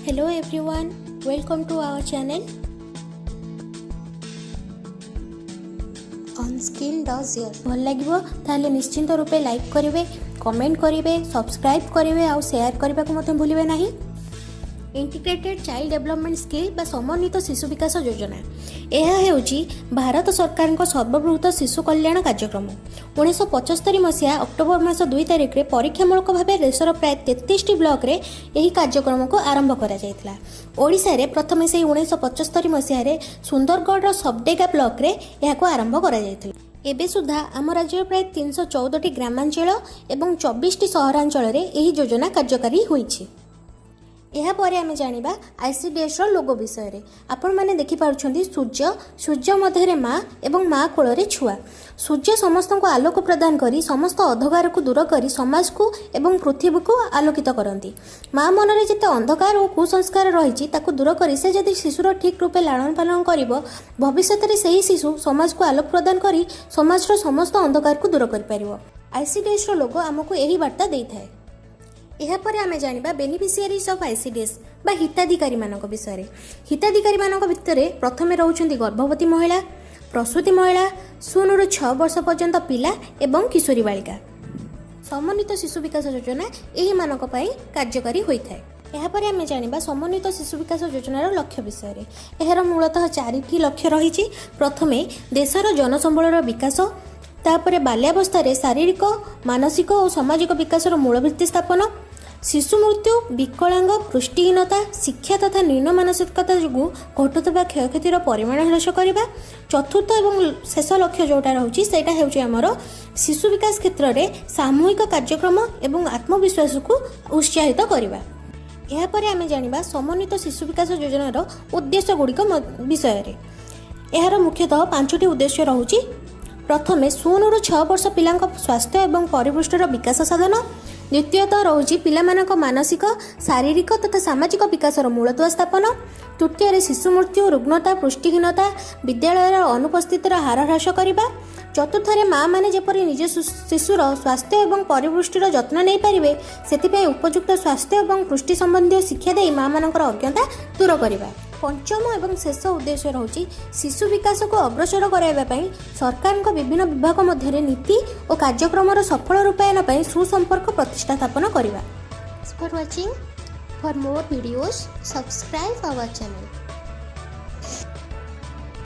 Hello everyone, welcome to our channel. On Skin Does Here भल लगे ताले निश्चिंत रूपे लाइक करेंगे, कमेंट करेंगे, सब्सक्राइब करेंगे और शेयर करने को मत भूलिए नहीं। इंटीग्रेटेड चाइल्ड डेवलपमेंट स्किल बा समन्वित शिशु विकास योजना यह ହେଉଛି भारत सरकार सर्वबृहत शिशु कल्याण कार्यक्रम। 1975 मसीहा अक्टोबर मास 2 तारिख में परीक्षामूलक भाव देशर प्राय 33 ब्लॉक रे यही कार्यक्रम को आरंभ करा ओडिशा रे प्रथम से 1975 मसीह सुंदरगढ़ सबडेगा ब्लॉक रे यह आरंभ करा एबे सुधा आम राज्य प्राय 314 ग्रामांचल और 24 सहरांचल रे यही योजना कार्यकारी होईछि। यह पर आम जाना आईसीडीएस लोगो विषय रे आपण माने देखि पारुछंती सूर्य मध्य माँ एवं माँ कोल छुआ। सूर्य समस्त को आलोक प्रदान करी समस्त अंधकार को दूर करी समाज को एवं पृथ्वी को आलोकित करती। माँ मन में जिते अंधकार और कुसंस्कार रही दूर करी से जदि शिशुर ठीक रूपे लालन पालन करिवो भविष्य में सही शिशु समाज को आलोक प्रदान करी समाज समस्त अंधकार को दूर कर पारिवो। आईसीडीएस लोगो आमको यही वार्ता देइथाय। यापर आम जाना बेनिफिशियरीज ऑफ आईसीडीएस बा हिताधिकारी मानक विषय। हिताधिकारी मानक भितर प्रथमे रहउछंती गर्भवती महिला, प्रसूति महिला, 0 ରୁ 6 वर्ष पर्यंत पिला एवं किशोरी बालिका। समन्वित शिशु विकास योजना यही मानक पई कार्यकारी होइथाय। यापर आम जाना समन्वित शिशु विकास योजनार लक्ष्य विषय। यार मूलतः 4टी लक्ष्य रही। प्रथमे देशर जनसंबलर विकास, तापर बाल्यावस्था शारीरिक मानसिक और सामाजिक विकासर मूलभित्ति स्थापन, शिशु मृत्यु, विकलांग, पुष्टिहीनता, शिक्षा तथा निम्न मानसिकता जो घटुवा क्षयक्षतिर परिमाण ह्रास करवा। चतुर्थ और शेष लक्ष्य जोटा रोचे सेटा होउछि हमर शिशु विकास क्षेत्र में सामूहिक कार्यक्रम एवं आत्मविश्वास को उत्साहित करवा। यापर आम जाना समन्वित शिशु विकास योजनार उद्देश्य गुड़िक विषय। यार मुख्यतः 5टी उद्देश्य रोचे। प्रथमे 0 ରୁ 6 वर्ष पिला स्वास्थ्य और परिपुष्टर विकास साधन। द्वितीयतः रोचे पिलामानक मानसिक शारीरिक तथा सामाजिक विकासर मूलदुआ स्थापन। तृतीय शिशु मृत्यु, रुग्णता, पुष्टिहीनता, विद्यालय अनुपस्थितिर हार ह्रास करवा। चतुर्थ माँ मैंने जपरी निज शिशुर स्वास्थ्य और परिपुष्टिर जत्न नहीं पारे से उपयुक्त स्वास्थ्य और पुष्टि संबंधी शिक्षा दे माँ मानकर अज्ञता दूर करवा। पंचम और शेष उद्देश्य रोचे शिशु विकास को अग्रसर कराइबा सरकार विभिन्न विभाग मध्य नीति और कार्यक्रम सफल रूपायन पर सुसंपर्क प्रतिष्ठा स्थापन करवा। For watching, for more videos subscribe our channel.